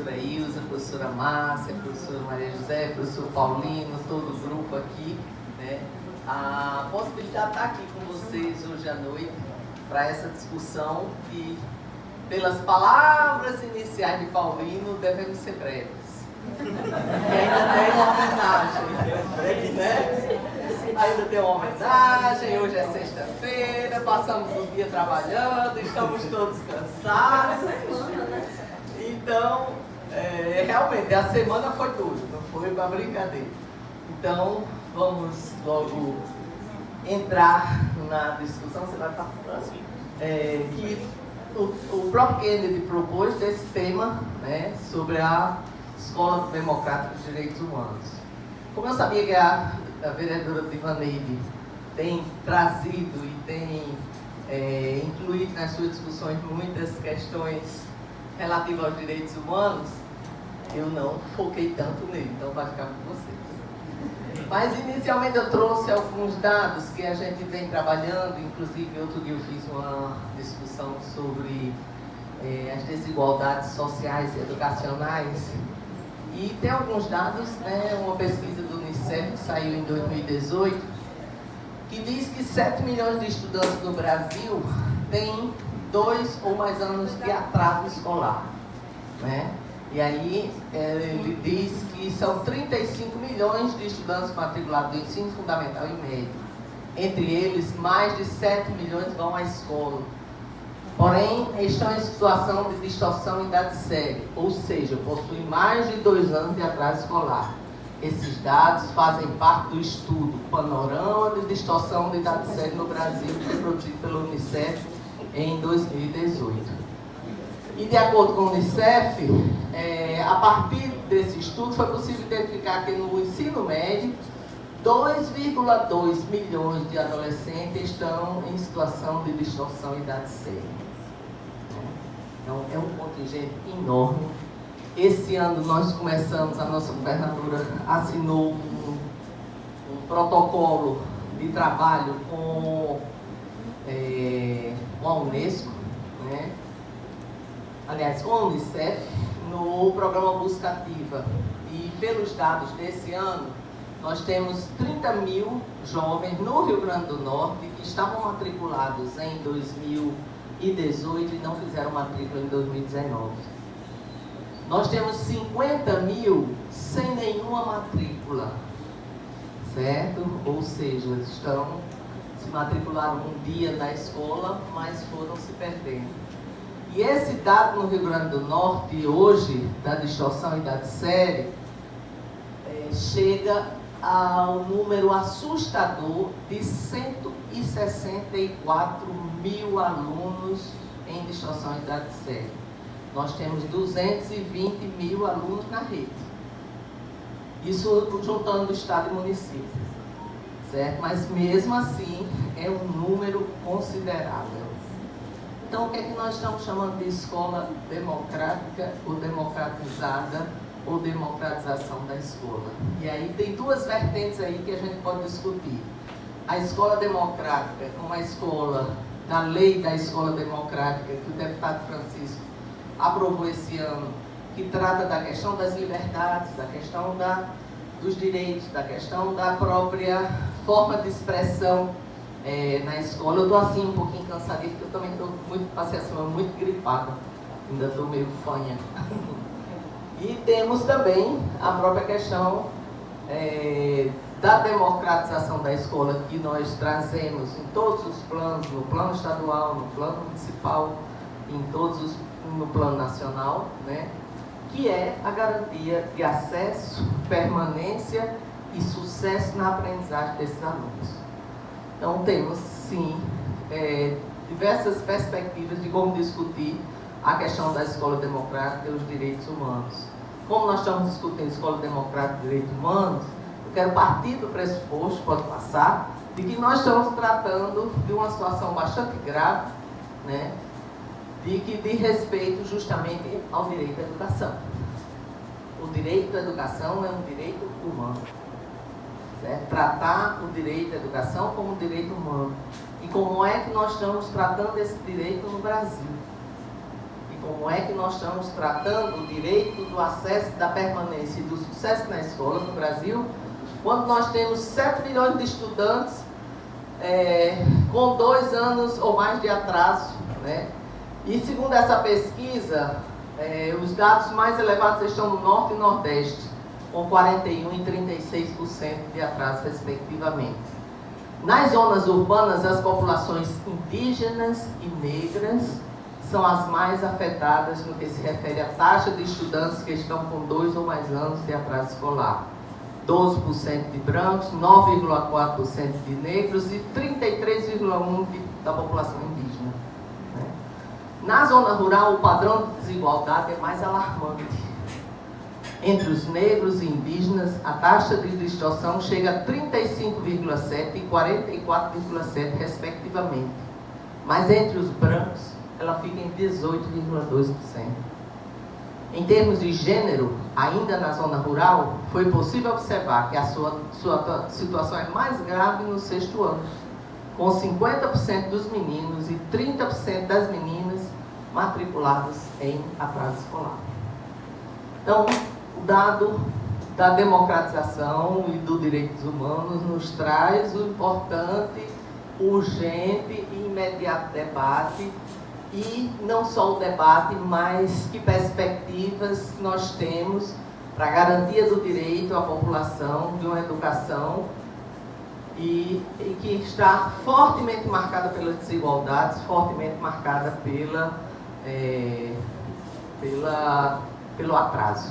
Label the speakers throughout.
Speaker 1: professora Ilza, professora Márcia, professora Maria José, professor Paulino, todo o grupo aqui, né? A possibilidade de estar aqui com vocês hoje à noite para essa discussão que, pelas palavras iniciais de Paulino, devemos ser breves. E ainda tem uma homenagem, né? Ainda tem uma homenagem, hoje é sexta-feira, passamos o dia trabalhando, estamos todos cansados. Então, realmente, a semana foi tudo, não foi uma brincadeira. Então, vamos logo entrar na discussão. Você vai estar falando que o próprio Kennedy propôs esse tema, né, sobre a Escola Democrática dos Direitos Humanos. Como eu sabia que a vereadora Divaneide tem trazido e tem incluído nas suas discussões muitas questões relativas aos direitos humanos, eu não foquei tanto nele, então vai ficar com vocês. Mas inicialmente eu trouxe alguns dados que a gente vem trabalhando, inclusive outro dia eu fiz uma discussão sobre as desigualdades sociais e educacionais. E tem alguns dados, né, uma pesquisa do Unicef que saiu em 2018, que diz que 7 milhões de estudantes no Brasil têm 2 ou mais anos de atraso escolar, né? E aí ele diz que são 35 milhões de estudantes matriculados no ensino fundamental e médio. Entre eles, mais de 7 milhões vão à escola. Porém, estão em situação de distorção em idade séria, ou seja, possuem mais de 2 anos de atraso escolar. Esses dados fazem parte do estudo Panorama de Distorção de Idade Séria no Brasil, que foi produzido pelo Unicef em 2018. E de acordo com o Unicef, a partir desse estudo foi possível identificar que no ensino médio, 2,2 milhões de adolescentes estão em situação de distorção em idade séria. Então, é um contingente enorme. Esse ano nós começamos, a nossa governadora assinou um protocolo de trabalho com a Unesco, né? Aliás, com a Unicef, no programa Busca Ativa. E pelos dados desse ano, nós temos 30 mil jovens no Rio Grande do Norte que estavam matriculados em 2018 e não fizeram matrícula em 2019. Nós temos 50 mil sem nenhuma matrícula, certo? Ou seja, se matricularam um dia na escola, mas foram se perdendo. E esse dado no Rio Grande do Norte, hoje, da distorção em idade séria, chega ao número assustador de 164 mil alunos em distorção em idade séria. Nós temos 220 mil alunos na rede. Isso juntando o estado e município, certo? Mas mesmo assim é um número considerável. Então o que é que nós estamos chamando de escola democrática ou democratizada ou democratização da escola? E aí tem 2 vertentes aí que a gente pode discutir. A escola democrática, como a escola da lei da escola democrática, que o deputado Francisco aprovou esse ano, que trata da questão das liberdades, da questão dos direitos, da questão da própria forma de expressão na escola. Eu estou assim um pouquinho cansadinha, porque eu também estou passei a semana muito gripada, ainda estou meio fanha. E temos também a própria questão da democratização da escola, que nós trazemos em todos os planos, no plano estadual, no plano municipal, no plano nacional, né? Que é a garantia de acesso, permanência e sucesso na aprendizagem desses alunos. Então temos, sim, diversas perspectivas de como discutir a questão da escola democrática e os direitos humanos. Como nós estamos discutindo escola democrática e direitos humanos, eu quero partir do pressuposto, pode passar, de que nós estamos tratando de uma situação bastante grave, né, de que diz respeito justamente ao direito à educação. O direito à educação é um direito humano. Certo? Tratar o direito à educação como um direito humano. E como é que nós estamos tratando esse direito no Brasil? E como é que nós estamos tratando o direito do acesso, da permanência e do sucesso na escola no Brasil, quando nós temos 7 milhões de estudantes com 2 anos ou mais de atraso, né? E segundo essa pesquisa, os dados mais elevados estão no Norte e Nordeste, com 41% e 36% de atraso, respectivamente. Nas zonas urbanas, as populações indígenas e negras são as mais afetadas no que se refere à taxa de estudantes que estão com 2 ou mais anos de atraso escolar. 12% de brancos, 9,4% de negros e 33,1% da população indígena. Na zona rural, o padrão de desigualdade é mais alarmante. Entre os negros e indígenas, a taxa de distorção chega a 35,7% e 44,7%, respectivamente. Mas entre os brancos, ela fica em 18,2%. Em termos de gênero, ainda na zona rural, foi possível observar que a sua situação é mais grave no 6º ano, com 50% dos meninos e 30% das meninas matriculados em atraso escolar. Então, o dado da democratização e dos direitos humanos nos traz o importante, urgente e imediato debate, e não só o debate, mas que perspectivas nós temos para a garantia do direito à população de uma educação e que está fortemente marcada pelas desigualdades, fortemente marcada pelo atraso.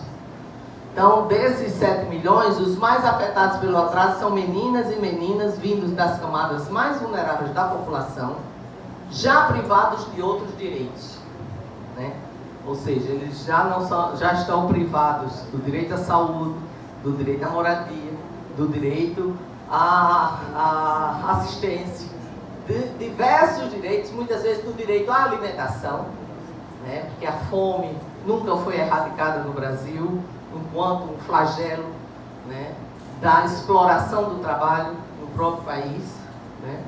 Speaker 1: Então, desses 7 milhões, os mais afetados pelo atraso são meninas e meninas vindos das camadas mais vulneráveis da população, já privados de outros direitos, né? Ou seja, eles já estão privados do direito à saúde, do direito à moradia, do direito à assistência, de diversos direitos, muitas vezes do direito à alimentação, né? Porque a fome nunca foi erradicada no Brasil, enquanto um flagelo, né, da exploração do trabalho no próprio país, né?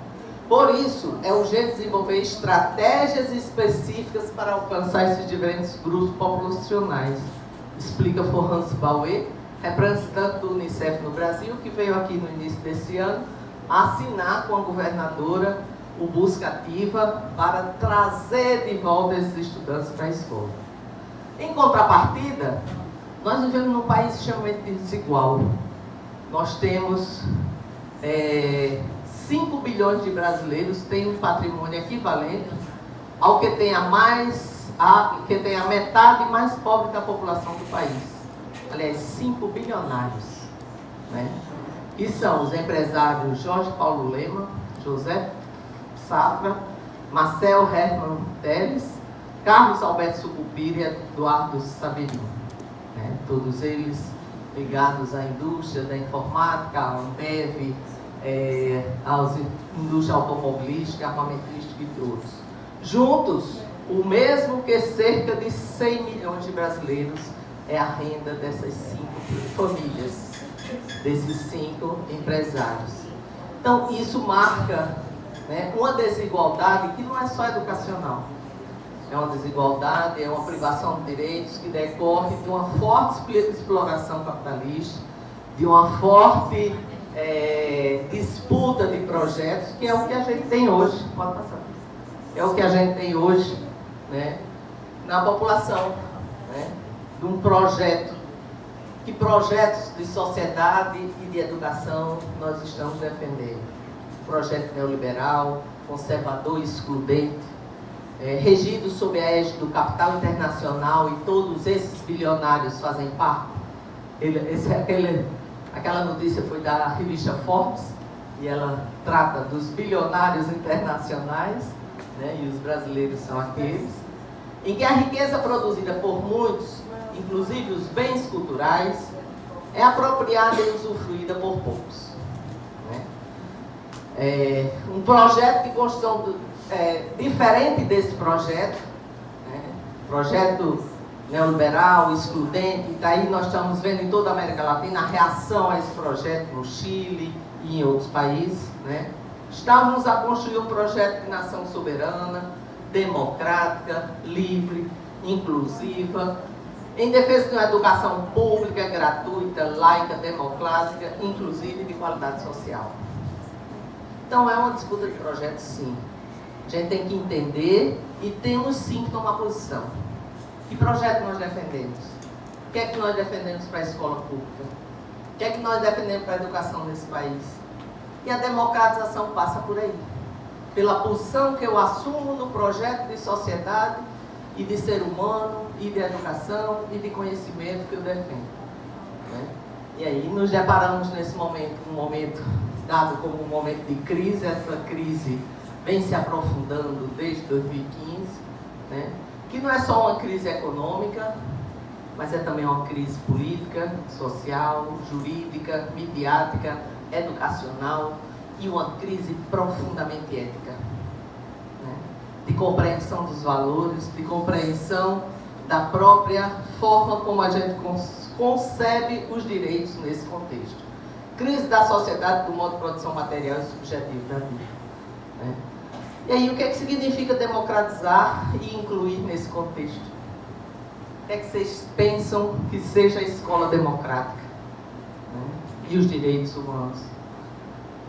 Speaker 1: Por isso, é urgente desenvolver estratégias específicas para alcançar esses diferentes grupos populacionais, explica Florence Bauer, representante do Unicef no Brasil, que veio aqui no início desse ano assinar com a governadora o Busca Ativa para trazer de volta esses estudantes para a escola. Em contrapartida, nós vivemos num país extremamente desigual. Nós temos 5 bilhões de brasileiros têm um patrimônio equivalente ao que tem a metade mais pobre da população do país. Aliás, 5 bilionários, né? Que são os empresários Jorge Paulo Lema, José Safra, Marcel Herman Teles, Carlos Alberto Sucupira e Eduardo Saverin, né? Todos eles ligados à indústria da informática, à Ambev, à indústria automobilística, armamentística e outros. Juntos, o mesmo que cerca de 100 milhões de brasileiros é a renda dessas 5 famílias, desses 5 empresários. Então, isso marca, né, uma desigualdade que não é só educacional. É uma desigualdade, é uma privação de direitos que decorre de uma forte exploração capitalista, de uma forte disputa de projetos, que é o que a gente tem hoje. Pode passar. É o que a gente tem hoje, né, na população, né, de um projeto. Que projetos de sociedade e de educação nós estamos defendendo? Projeto neoliberal, conservador e excludente, regido sob a égide do capital internacional, e todos esses bilionários fazem parte. Aquela notícia foi da revista Forbes, e ela trata dos bilionários internacionais, né, e os brasileiros são aqueles, em que a riqueza produzida por muitos, inclusive os bens culturais, é apropriada e usufruída por poucos, né? Um projeto de construção diferente desse projeto, né? Projeto neoliberal, excludente, e daí nós estamos vendo em toda a América Latina a reação a esse projeto no Chile e em outros países, né? Estávamos a construir um projeto de nação soberana, democrática, livre, inclusiva, em defesa de uma educação pública, gratuita, laica, democrática, inclusiva e de qualidade social. Então é uma disputa de projetos, sim. A gente tem que entender e temos sim que tomar posição. Que projeto nós defendemos? O que é que nós defendemos para a escola pública? O que é que nós defendemos para a educação nesse país? E a democratização passa por aí. Pela posição que eu assumo no projeto de sociedade e de ser humano, e de educação, e de conhecimento que eu defendo. Né? E aí nos deparamos nesse momento, um momento dado como um momento de crise. Essa crise vem se aprofundando desde 2015, né? Que não é só uma crise econômica, mas é também uma crise política, social, jurídica, midiática, educacional e uma crise profundamente ética, né? De compreensão dos valores, de compreensão da própria forma como a gente concebe os direitos nesse contexto. Crise da sociedade do modo de produção material e subjetivo da vida, né? E aí, o que é que significa democratizar e incluir nesse contexto? O que é que vocês pensam que seja a escola democrática, né? E os direitos humanos?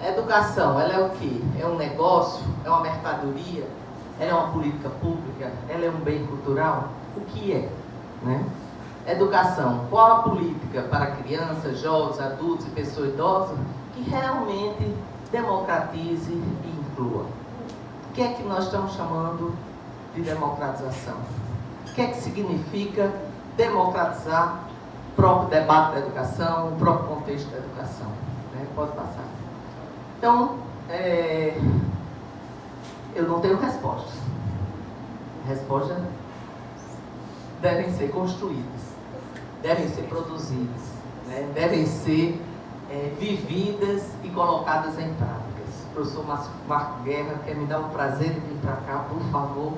Speaker 1: A educação, ela é o quê? É um negócio? É uma mercadoria? Ela é uma política pública? Ela é um bem cultural? O que é, né? Educação, qual a política para crianças, jovens, adultos e pessoas idosas que realmente democratize e inclua? O que é que nós estamos chamando de democratização? O que é que significa democratizar o próprio debate da educação, o próprio contexto da educação, né? Pode passar. Então, eu não tenho respostas. Respostas devem ser construídas, devem ser produzidas, né? Devem ser vividas e colocadas em práticas. O professor Marco Guerra quer me dar o prazer de vir para cá, por favor.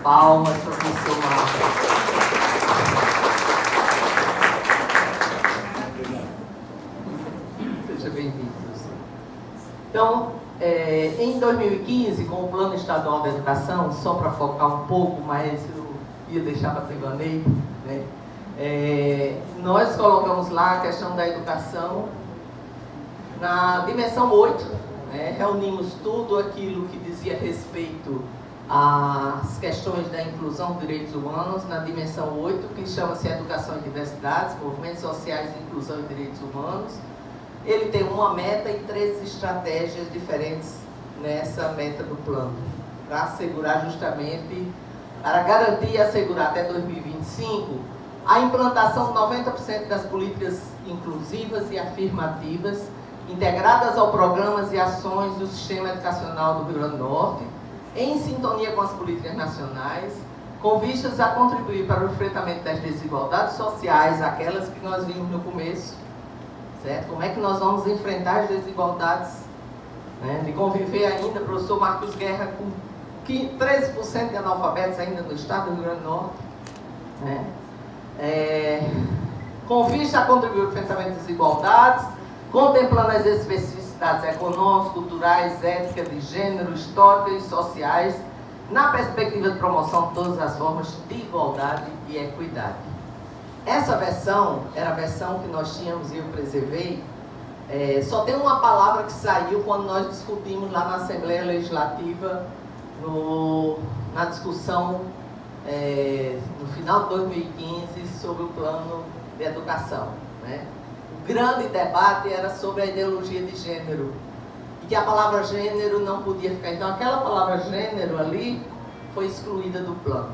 Speaker 1: Palmas para o professor Marco. Seja bem-vindo, professor. Então, em 2015, com o Plano Estadual da Educação, só para focar um pouco, mas eu ia deixar para devaneio, né? Nós colocamos lá a questão da educação na dimensão 8, né? Reunimos tudo aquilo que dizia respeito às questões da inclusão dos direitos humanos na dimensão 8, que chama-se Educação e Diversidades, Movimentos Sociais de Inclusão e Direitos Humanos. Ele tem uma meta e 3 estratégias diferentes nessa meta do plano, para assegurar justamente, para garantir e assegurar até 2025 a implantação de 90% das políticas inclusivas e afirmativas integradas ao programas e ações do Sistema Educacional do Rio Grande do Norte, em sintonia com as políticas nacionais, com vistas a contribuir para o enfrentamento das desigualdades sociais, aquelas que nós vimos no começo, certo? Como é que nós vamos enfrentar as desigualdades, né? De conviver ainda, professor Marcos Guerra, com 13% de analfabetos ainda no estado do Rio Grande do Norte, né? Com vista a contribuir para o enfrentamento das desigualdades, contemplando as especificidades econômicas, culturais, étnicas, de gênero, históricas e sociais, na perspectiva de promoção de todas as formas de igualdade e equidade. Essa versão era a versão que nós tínhamos e eu preservei. Só tem uma palavra que saiu quando nós discutimos lá na Assembleia Legislativa, na discussão no final de 2015 sobre o plano de educação, né? O grande debate era sobre a ideologia de gênero e que a palavra gênero não podia ficar. Então aquela palavra gênero ali foi excluída do plano.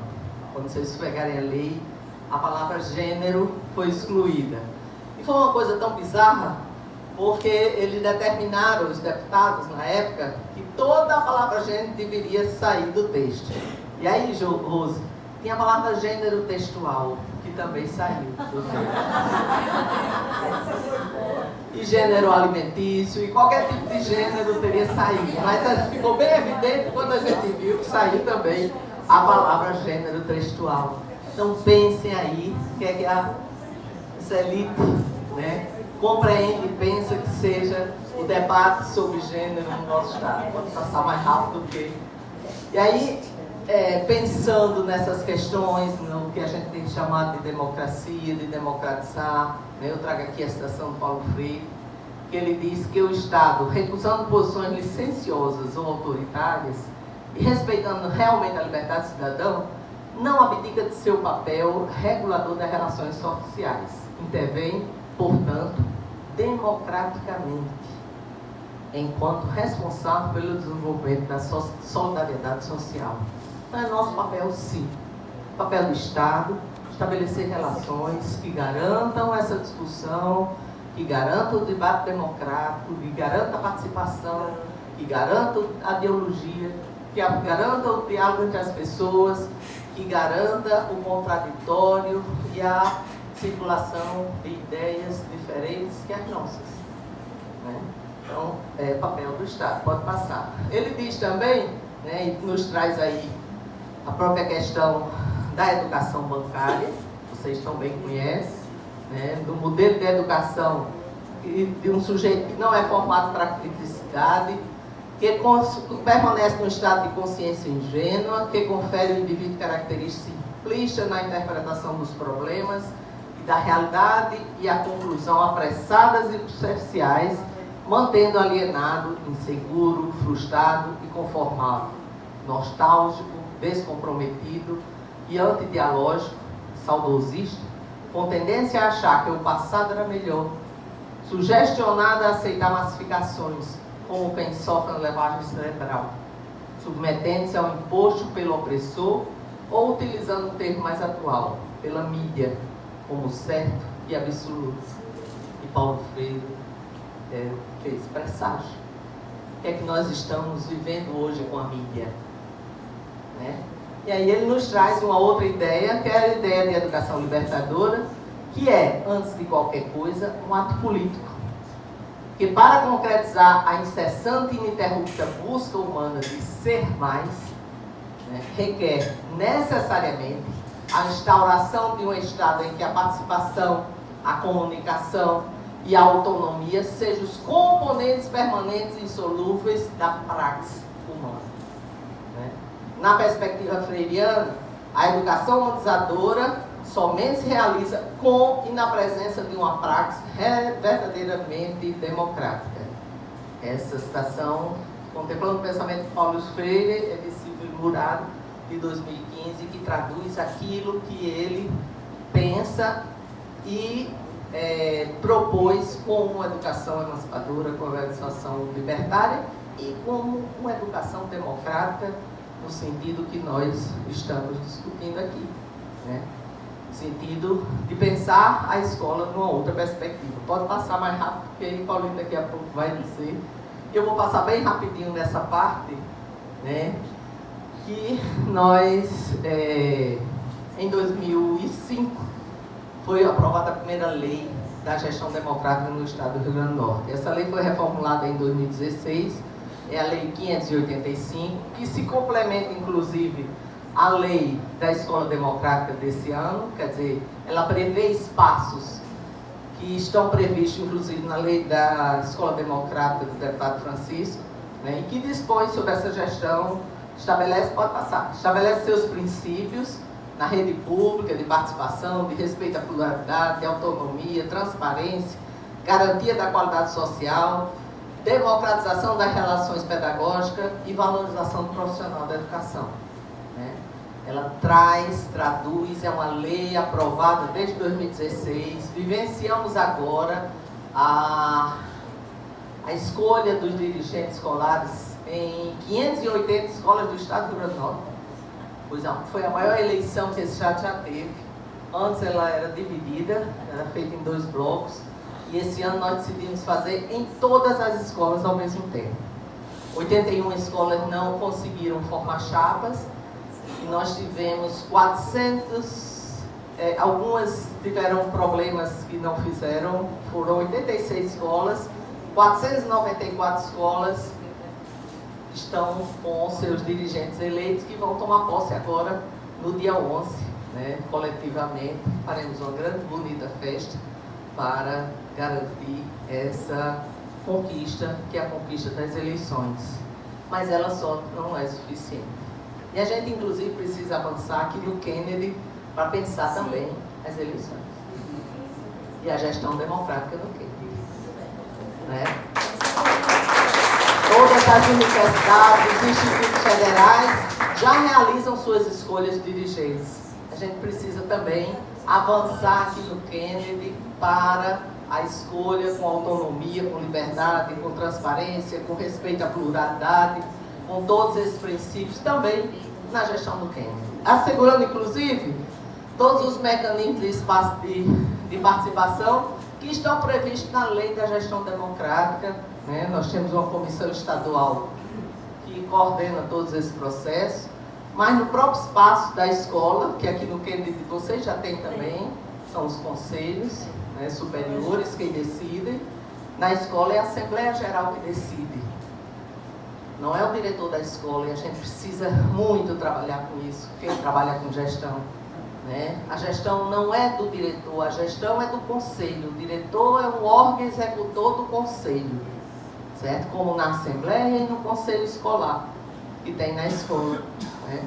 Speaker 1: Quando vocês pegarem a lei, a palavra gênero foi excluída. E foi uma coisa tão bizarra, porque eles determinaram, os deputados na época, que toda a palavra gênero deveria sair do texto. E aí, Rose, tinha a palavra gênero textual, que também saiu do texto. E gênero alimentício, e qualquer tipo de gênero teria saído. Mas ficou bem evidente quando a gente viu que saiu também a palavra gênero textual. Então pensem aí o que é que a elite, né, compreende e pensa que seja o debate sobre gênero no nosso estado. Pode passar mais rápido do que... E aí, pensando nessas questões, no que a gente tem chamado de democracia, de democratizar, né? Eu trago aqui a citação do Paulo Freire, que ele diz que o Estado, recusando posições licenciosas ou autoritárias e respeitando realmente a liberdade do cidadão, não abdica de seu papel regulador das relações sociais. Intervém, portanto, democraticamente, enquanto responsável pelo desenvolvimento da solidariedade social. Então é nosso papel, sim, o papel do Estado, estabelecer relações que garantam essa discussão, que garantam o debate democrático, que garantam a participação, que garantam a dialogia, que garantam o diálogo entre as pessoas, que garanta o contraditório e a circulação de ideias diferentes que as nossas, né? Então, é papel do Estado, pode passar. Ele diz também, né, e nos traz aí a própria questão da educação bancária, vocês também conhecem, né, do modelo de educação de um sujeito que não é formado para a criticidade, que permanece num estado de consciência ingênua, que confere ao indivíduo características simplistas na interpretação dos problemas e da realidade e a conclusão apressadas e superficiais, mantendo alienado, inseguro, frustrado e conformado, nostálgico, descomprometido e antidialógico, saudosista, com tendência a achar que o passado era melhor, sugestionado a aceitar massificações, como quem sofre uma lavagem cerebral, submetendo-se ao imposto pelo opressor ou utilizando um termo mais atual, pela mídia, como certo e absoluto. E Paulo Freire fez presságio. O que é que nós estamos vivendo hoje com a mídia? Né? E aí ele nos traz uma outra ideia, que é a ideia de educação libertadora, que é, antes de qualquer coisa, um ato político. Que para concretizar a incessante e ininterrupta busca humana de ser mais, né, requer necessariamente a instauração de um Estado em que a participação, a comunicação e a autonomia sejam os componentes permanentes e insolúveis da praxe humana. Né? Na perspectiva freiriana, a educação humanizadora somente se realiza com e na presença de uma praxe verdadeiramente democrática. Essa citação, contemplando o pensamento de Paulo Freire, é de Silvio Muraro, de 2015, que traduz aquilo que ele pensa e propôs como uma educação emancipadora, como uma educação libertária e como uma educação democrática, no sentido que nós estamos discutindo aqui, né? Sentido de pensar a escola numa outra perspectiva. Pode passar mais rápido, porque aí Paulinho daqui a pouco vai dizer. Eu vou passar bem rapidinho nessa parte, né, que nós, em 2005, foi aprovada a primeira lei da gestão democrática no estado do Rio Grande do Norte. Essa lei foi reformulada em 2016, é a Lei 585, que se complementa, inclusive, a lei da escola democrática desse ano, quer dizer, ela prevê espaços que estão previstos, inclusive, na lei da escola democrática do deputado Francisco, né, e que dispõe sobre essa gestão, estabelece seus princípios na rede pública de participação, de respeito à pluralidade, de autonomia, transparência, garantia da qualidade social, democratização das relações pedagógicas e valorização do profissional da educação. Né? Ela traduz, é uma lei aprovada desde 2016, vivenciamos agora a escolha dos dirigentes escolares em 580 escolas do estado do Rio Grande do Norte. Pois foi a maior eleição que esse estado já teve. Antes ela era dividida, era feita em 2 blocos, e esse ano nós decidimos fazer em todas as escolas ao mesmo tempo. 81 escolas não conseguiram formar chapas, e nós tivemos 400, algumas tiveram problemas que não fizeram, foram 86 escolas, 494 escolas estão com seus dirigentes eleitos que vão tomar posse agora no dia 11, né, coletivamente. Faremos uma grande, bonita festa para garantir essa conquista, que é a conquista das eleições. Mas ela só não é suficiente. E a gente, inclusive, precisa avançar aqui no Kennedy para pensar também as eleições. E a gestão democrática no Kennedy. Né? Todas as universidades, os institutos federais já realizam suas escolhas de dirigentes. A gente precisa também avançar aqui no Kennedy para a escolha com autonomia, com liberdade, com transparência, com respeito à pluralidade, com todos esses princípios também na gestão do Kennedy. Assegurando, inclusive, todos os mecanismos de participação que estão previstos na lei da gestão democrática. Né? Nós temos uma comissão estadual que coordena todos esses processos, mas no próprio espaço da escola, que aqui no Kennedy vocês já tem também, são os conselhos, né, superiores que decidem. Na escola é a Assembleia Geral que decide. Não é o diretor da escola, e a gente precisa muito trabalhar com isso, quem trabalha com gestão. Né? A gestão não é do diretor, a gestão é do conselho. O diretor é um órgão executor do conselho, certo? Como na Assembleia e no conselho escolar, que tem na escola. Né?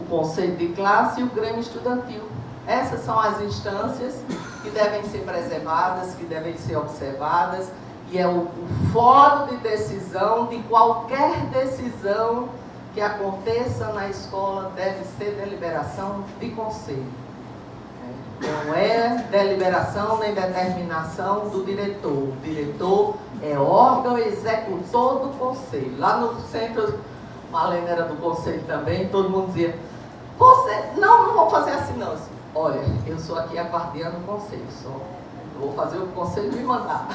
Speaker 1: O conselho de classe e o grêmio estudantil. Essas são as instâncias que devem ser preservadas, que devem ser observadas, e é o fórum de decisão de qualquer decisão que aconteça na escola deve ser deliberação de conselho. Não é deliberação nem determinação do diretor. O diretor é órgão executor do conselho. Lá no centro, Marlene era do conselho também, todo mundo dizia, você, não vou fazer assim não. Olha, eu sou aqui a guardiã do conselho, só vou fazer o conselho me mandar.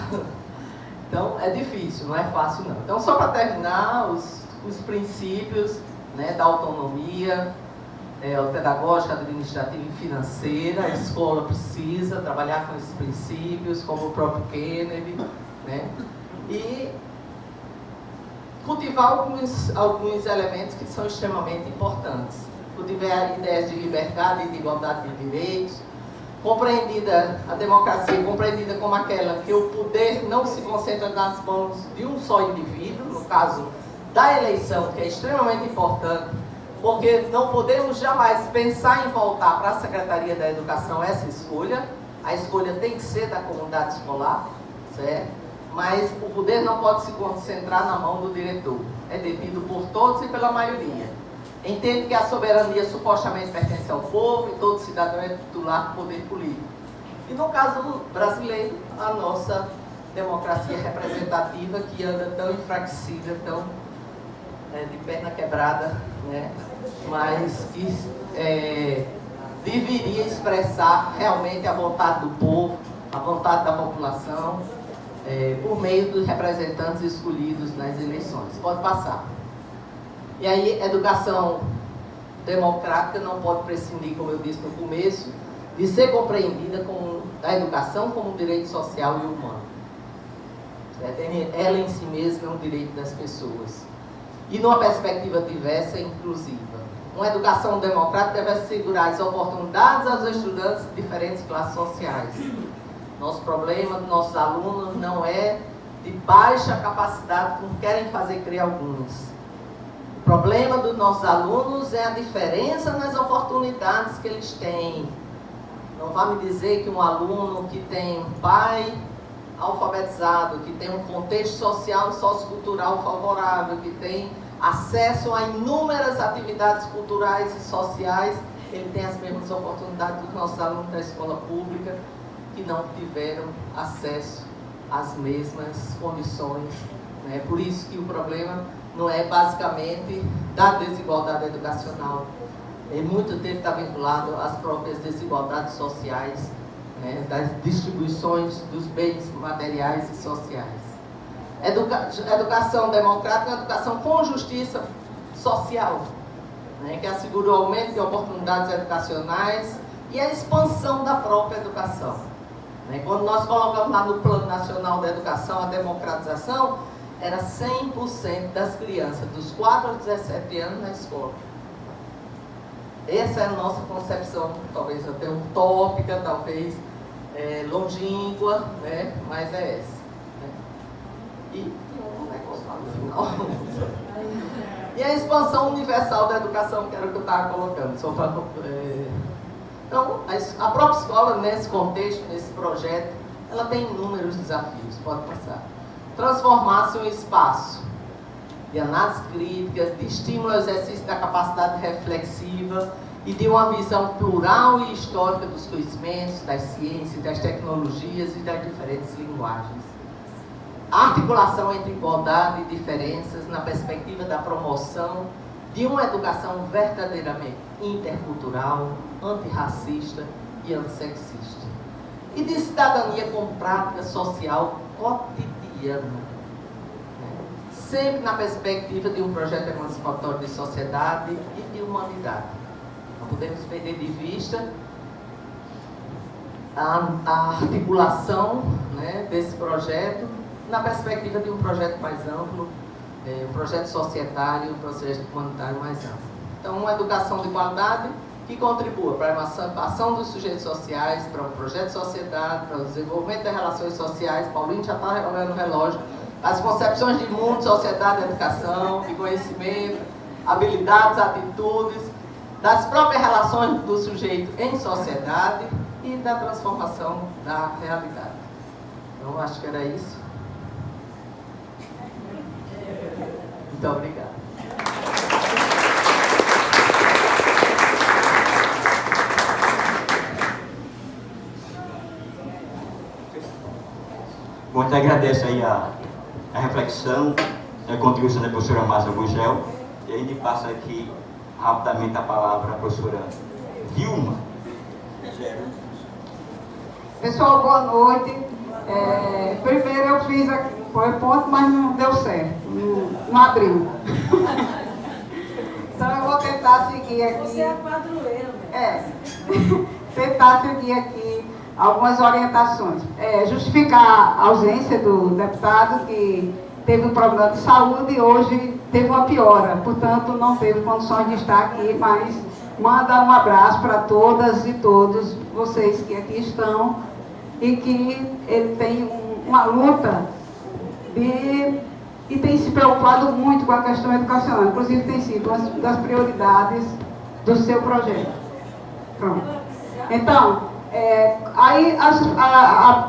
Speaker 1: Então, é difícil, não é fácil não. Então, só para terminar, os princípios, né, da autonomia pedagógica, administrativa e financeira. A escola precisa trabalhar com esses princípios, como o próprio Kennedy, né, e cultivar alguns elementos que são extremamente importantes. Cultivar ideias de liberdade e de igualdade de direitos, compreendida a democracia, compreendida como aquela que o poder não se concentra nas mãos de um só indivíduo, no caso da eleição, que é extremamente importante, porque não podemos jamais pensar em voltar para a Secretaria da Educação essa escolha. A escolha tem que ser da comunidade escolar, certo? Mas o poder não pode se concentrar na mão do diretor. É detido por todos e pela maioria. Entende que a soberania supostamente pertence ao povo e todo cidadão é titular do poder político. E no caso brasileiro, a nossa democracia representativa que anda tão enfraquecida, tão de perna quebrada, né? Mas que deveria expressar realmente a vontade do povo, a vontade da população, por meio dos representantes escolhidos nas eleições. Pode passar. E aí, educação democrática não pode prescindir, como eu disse no começo, de ser compreendida como a educação como um direito social e humano. Ela em si mesma é um direito das pessoas. E numa perspectiva diversa e inclusiva. Uma educação democrática deve assegurar as oportunidades aos estudantes de diferentes classes sociais. Nosso problema dos nossos alunos não é de baixa capacidade, como querem fazer crer alguns. O problema dos nossos alunos é a diferença nas oportunidades que eles têm. Não vá me dizer que um aluno que tem um pai alfabetizado, que tem um contexto social e sociocultural favorável, que tem acesso a inúmeras atividades culturais e sociais, ele tem as mesmas oportunidades dos nossos alunos da escola pública, que não tiveram acesso às mesmas condições. Né? Por isso que o problema não é basicamente da desigualdade educacional. Muito tempo está vinculado às próprias desigualdades sociais, né? Das distribuições dos bens materiais e sociais. Educação democrática é uma educação com justiça social, né? Que assegura o aumento de oportunidades educacionais e a expansão da própria educação. Né? Quando nós colocamos lá no Plano Nacional da Educação a democratização, era 100% das crianças, dos 4 aos 17 anos, na escola. Essa é a nossa concepção, talvez até utópica, talvez longínqua, né? Mas é essa. Né? E um negócio lá no final. E a expansão universal da educação, que era o que eu estava colocando. Então, a própria escola, nesse contexto, nesse projeto, ela tem inúmeros desafios, pode passar. Transformar-se em um espaço de análise crítica, de estímulo ao exercício da capacidade reflexiva e de uma visão plural e histórica dos conhecimentos, das ciências, das tecnologias e das diferentes linguagens. A articulação entre igualdade e diferenças na perspectiva da promoção de uma educação verdadeiramente intercultural, antirracista e antissexista. E de cidadania com prática social cotidiana. Sempre na perspectiva de um projeto emancipatório de sociedade e de humanidade. Não podemos perder de vista a articulação, né, desse projeto na perspectiva de um projeto mais amplo, um projeto societário, um projeto humanitário mais amplo. Então, uma educação de qualidade que contribua para a emancipação dos sujeitos sociais, para um projeto de sociedade, para o desenvolvimento das relações sociais. Paulinho já está olhando o relógio. As concepções de mundo, sociedade, educação, de conhecimento, habilidades, atitudes, das próprias relações do sujeito em sociedade e da transformação da realidade. Então, acho que era isso. Muito obrigado.
Speaker 2: Bom, a gente agradece aí a reflexão, a contribuição da professora Márcia Gugel, e a gente passa aqui rapidamente a palavra à professora Vilma.
Speaker 3: Pessoal, boa noite. Primeiro eu fiz aqui um PowerPoint, mas não deu certo, não abriu. Então eu vou tentar seguir aqui.
Speaker 4: Você é padroeiro, né?
Speaker 3: Tentar seguir aqui algumas orientações. Justificar a ausência do deputado, que teve um problema de saúde e hoje teve uma piora, portanto não teve condições de estar aqui, mas manda um abraço para todas e todos vocês que aqui estão e que ele tem uma luta e tem se preocupado muito com a questão educacional, inclusive tem sido uma das prioridades do seu projeto. Pronto. Então,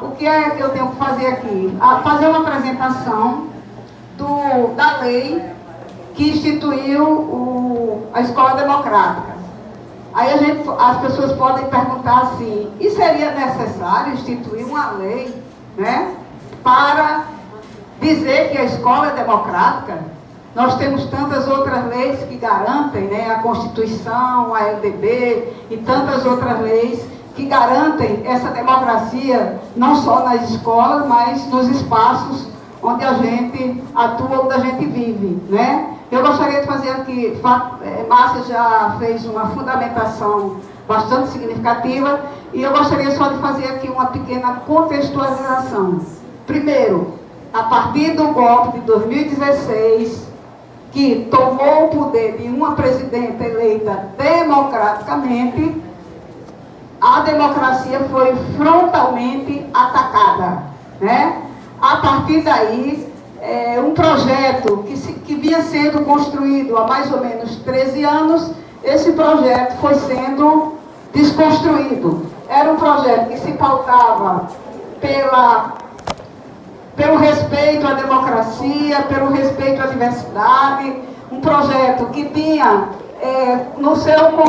Speaker 3: o que é que eu tenho que fazer aqui? Fazer uma apresentação da lei que instituiu a escola democrática. Aí as pessoas podem perguntar assim, e seria necessário instituir uma lei, né, para dizer que a escola é democrática? Nós temos tantas outras leis que garantem, né, a Constituição, a LDB e tantas outras leis que garantem essa democracia, não só nas escolas, mas nos espaços onde a gente atua, onde a gente vive, né? Eu gostaria de fazer aqui, Márcia já fez uma fundamentação bastante significativa, e eu gostaria só de fazer aqui uma pequena contextualização. Primeiro, a partir do golpe de 2016, que tomou o poder de uma presidenta eleita democraticamente, a democracia foi frontalmente atacada, né? A partir daí, um projeto que vinha sendo construído há mais ou menos 13 anos, esse projeto foi sendo desconstruído. Era um projeto que se pautava pelo respeito à democracia, pelo respeito à diversidade, um projeto que tinha no seu